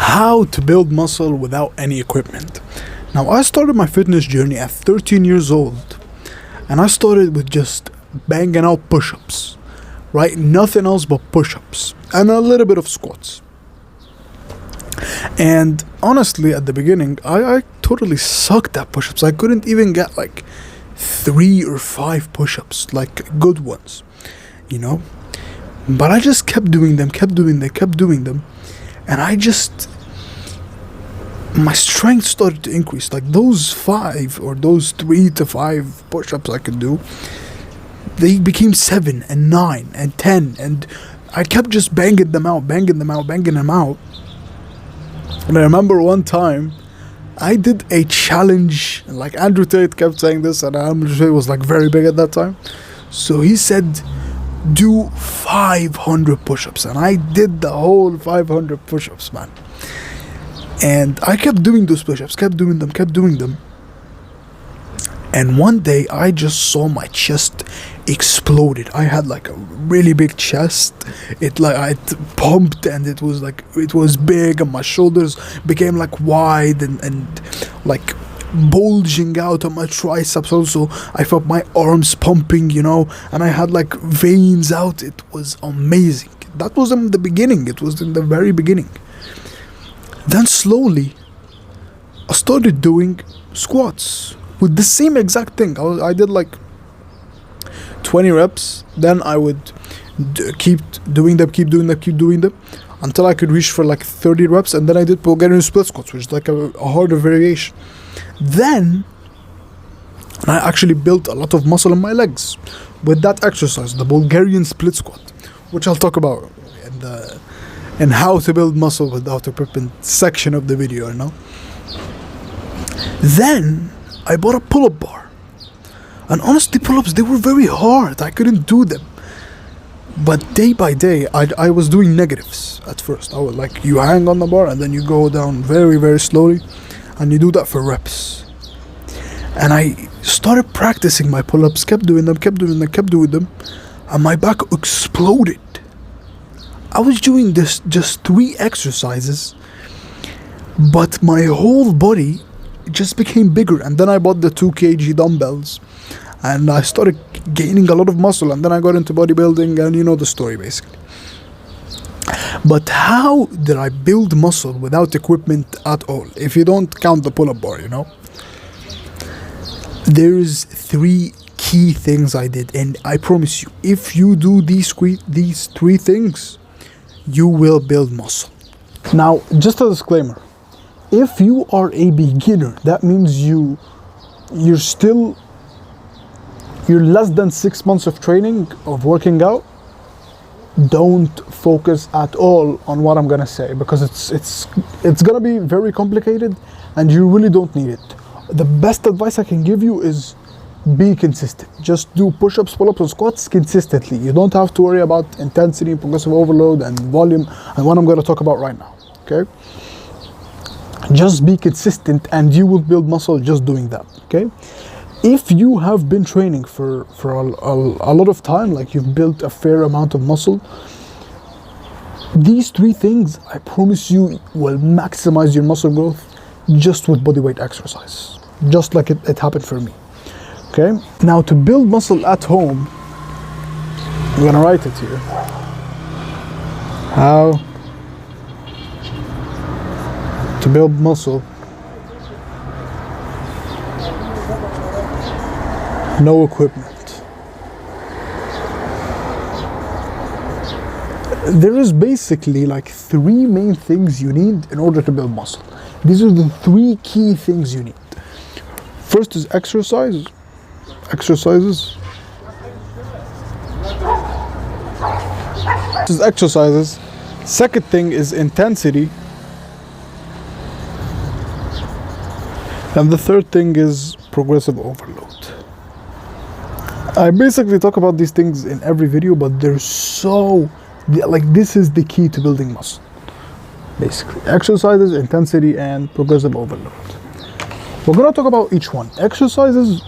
How to build muscle without any equipment. Now, I started my fitness journey at 13 years old, and I started with just banging out push-ups, right? Nothing else but push-ups and a little bit of squats. And honestly, at the beginning, I totally sucked at push-ups. I couldn't even get like 3 or 5 push-ups, like good ones, you know? But I just kept doing them, and my strength started to increase. Like those 5 or those 3 to 5 push-ups I could do, they became 7 and 9 and 10, and I kept just banging them out. And I remember one time I did a challenge, like Andrew Tate kept saying this, and Andrew Tate was like very big at that time. So he said, do 500 push-ups, and I did the whole 500 push-ups, man. And I kept doing those push-ups, kept doing them. And one day I just saw my chest exploded. I had like a really big chest. It pumped, and it was big, and my shoulders became like wide and like bulging out on my triceps. Also, I felt my arms pumping, and I had like veins out. It was amazing. That was in the beginning. It was in the very beginning. Then slowly I started doing squats with the same exact thing. I did like 20 reps. Then I would keep doing them until I could reach for like 30 reps. And then I did Bulgarian split squats, which is like a harder variation. Then I actually built a lot of muscle in my legs with that exercise, the Bulgarian split squat, which I'll talk about in how to build muscle without equipment section of the video, Then I bought a pull-up bar. And honestly, pull-ups, they were very hard. I couldn't do them. But day by day, I was doing negatives at first. I would you hang on the bar and then you go down very, very slowly. And you do that for reps. And I started practicing my pull-ups, kept doing them. And my back exploded. I was doing this just 3 exercises, but my whole body just became bigger. And then I bought the 2 kg dumbbells, and I started gaining a lot of muscle, and then I got into bodybuilding, and you know the story basically. But how did I build muscle without equipment at all, if you don't count the pull-up bar, There's 3 key things I did, and I promise you, if you do these 3 things, you will build muscle. Now, just a disclaimer, if you are a beginner, that means you're less than 6 months of training, of working out. Don't focus at all on what I'm gonna say, because it's gonna be very complicated and you really don't need it. The best advice I can give you is be consistent. Just do push-ups, pull-ups, and squats consistently. You don't have to worry about intensity, progressive overload, and volume, and what I'm going to talk about right now, okay? Just be consistent and you will build muscle just doing that, okay? If you have been training for a lot of time, like you've built a fair amount of muscle, these 3 things, I promise you, will maximize your muscle growth just with bodyweight exercise, just like it happened for me. Okay, now to build muscle at home, I'm gonna write it here. How to build muscle, no equipment. There is basically like 3 main things you need in order to build muscle. These are the 3 key things you need. First is exercises. This is exercises. Second thing is intensity. And the third thing is progressive overload. I basically talk about these things in every video, but this is the key to building muscle. Basically, exercises, intensity, and progressive overload. We're gonna talk about each one. Exercises.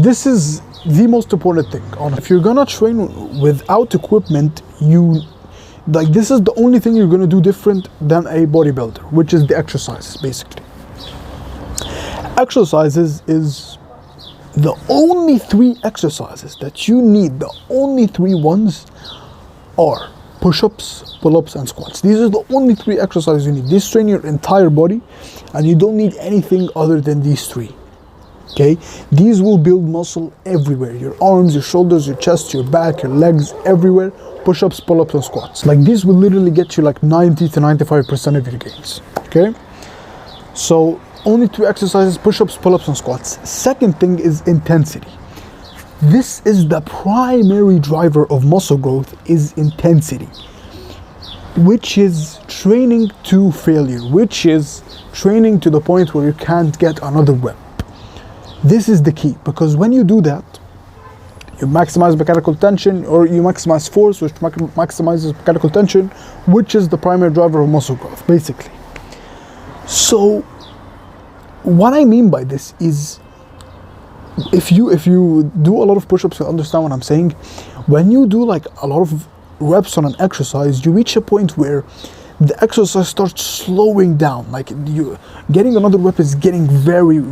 This is the most important thing. If you're gonna train without equipment, you Like this is the only thing you're gonna do different than a bodybuilder, which is the exercises basically. Exercises is the only 3 exercises that you need. The only 3 ones are push-ups, pull-ups, and squats. These are the only 3 exercises you need. These train your entire body, and you don't need anything other than these 3. Okay, these will build muscle everywhere: your arms, your shoulders, your chest, your back, your legs, everywhere. Push-ups, pull-ups, and squats. Like these will literally get you like 90 to 95% of your gains. Okay, so only 3 exercises: push-ups, pull-ups, and squats. Second thing is intensity. This is the primary driver of muscle growth, is intensity, which is training to failure, which is training to the point where you can't get another rep. This is the key, because when you do that, you maximize mechanical tension, or you maximize force, which maximizes mechanical tension, which is the primary driver of muscle growth, basically. So what I mean by this is, if you do a lot of push-ups, you understand what I'm saying. When you do like a lot of reps on an exercise, you reach a point where the exercise starts slowing down. Like you getting another rep is getting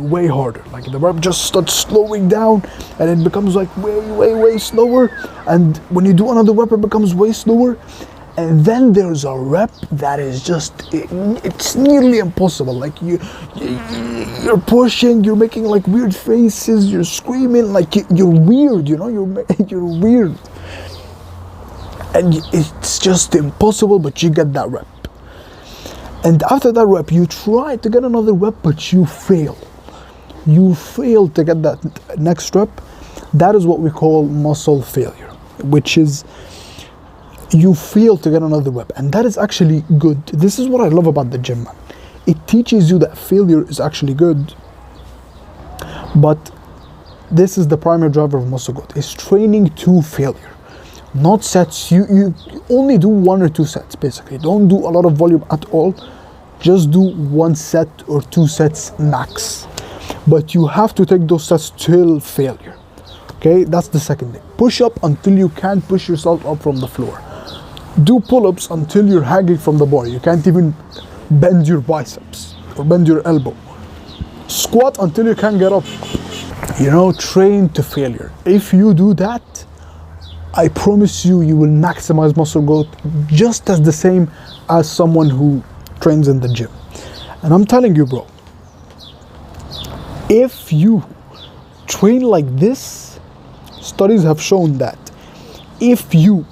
way harder. Like the rep just starts slowing down, and it becomes like way slower. And when you do another rep, it becomes way slower. And then there's a rep that is just, it's nearly impossible. Like you're pushing, you're making like weird faces, you're screaming, like you're weird, you know, you're weird. And it's just impossible, but you get that rep. And after that rep, you try to get another rep, but you fail. You fail to get that next rep. That is what we call muscle failure, which is you fail to get another rep. And that is actually good. This is what I love about the gym, man. It teaches you that failure is actually good. But this is the primary driver of muscle growth, is training to failure. Not sets. You only do 1 or 2 sets, basically. Don't do a lot of volume at all. Just do 1 set or 2 sets max. But you have to take those sets till failure. Okay, that's the second thing. Push up until you can't push yourself up from the floor. Do pull-ups until you're hanging from the bar. You can't even bend your biceps or bend your elbow. Squat until you can't get up. You know, train to failure. If you do that, I promise you, you will maximize muscle growth just as the same as someone who trains in the gym. And I'm telling you, bro, if you train like this, studies have shown that if you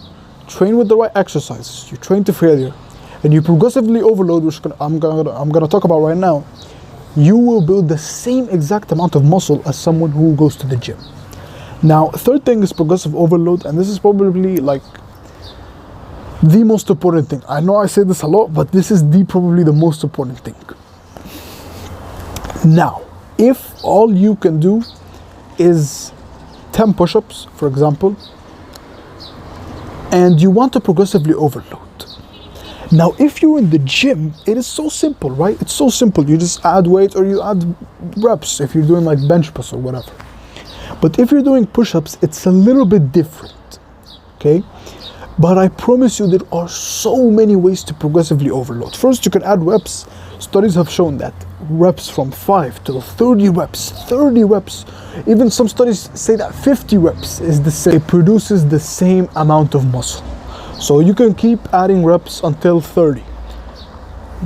train with the right exercises, you train to failure, and you progressively overload, which I'm gonna talk about right now, you will build the same exact amount of muscle as someone who goes to the gym. Now, third thing is progressive overload, and this is probably like the most important thing. I know I say this a lot, but this is probably the most important thing. Now, if all you can do is 10 push-ups, for example, and you want to progressively overload. Now, if you're in the gym, it is so simple, right? It's so simple. You just add weight or you add reps if you're doing like bench press or whatever. But if you're doing push-ups, it's a little bit different, okay? But I promise you, there are so many ways to progressively overload. First, you can add reps. Studies have shown that reps from 5 to 30 reps, even some studies say that 50 reps is the same. It produces the same amount of muscle. So you can keep adding reps until 30.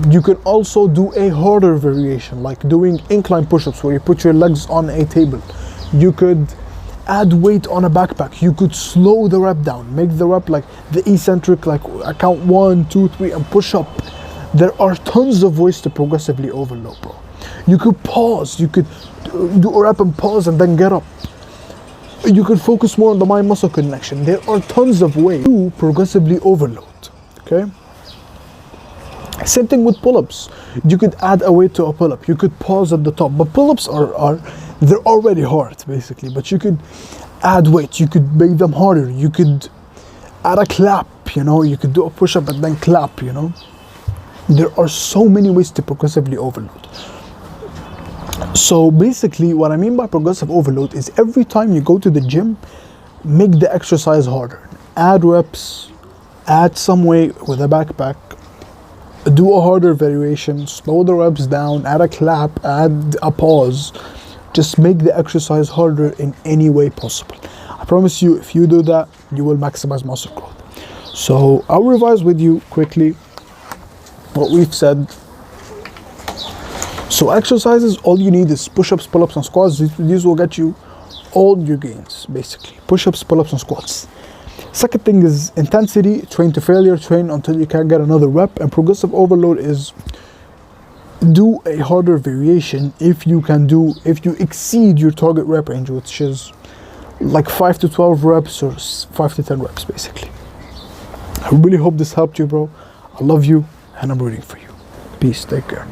You can also do a harder variation, like doing incline push-ups where you put your legs on a table. You could add weight on a backpack. You could slow the rep down, make the rep like the eccentric, like I count 1, 2, 3 and push up. There are tons of ways to progressively overload, bro. You could pause, you could do a rep and pause and then get up. You could focus more on the mind-muscle connection. There are tons of ways to progressively overload, okay? Same thing with pull-ups. You could add a weight to a pull-up. You could pause at the top, but pull-ups they're already hard, basically. But you could add weight. You could make them harder. You could add a clap, you know. You could do a push-up and then clap, you know. There are so many ways to progressively overload. So basically, what I mean by progressive overload is every time you go to the gym, make the exercise harder. Add reps, add some weight with a backpack, do a harder variation, slow the reps down, add a clap, add a pause. Just make the exercise harder in any way possible. I promise you, if you do that, you will maximize muscle growth. So I'll revise with you quickly what we've said. So exercises, all you need is push-ups, pull-ups, and squats. These will get you all your gains, basically. Push-ups, pull-ups, and squats. Second thing is intensity. Train to failure. Train until you can't get another rep. And progressive overload is do a harder variation if you exceed your target rep range, which is like 5 to 12 reps or 5 to 10 reps, basically. I really hope this helped you, bro. I love you and I'm rooting for you. Peace. Take care.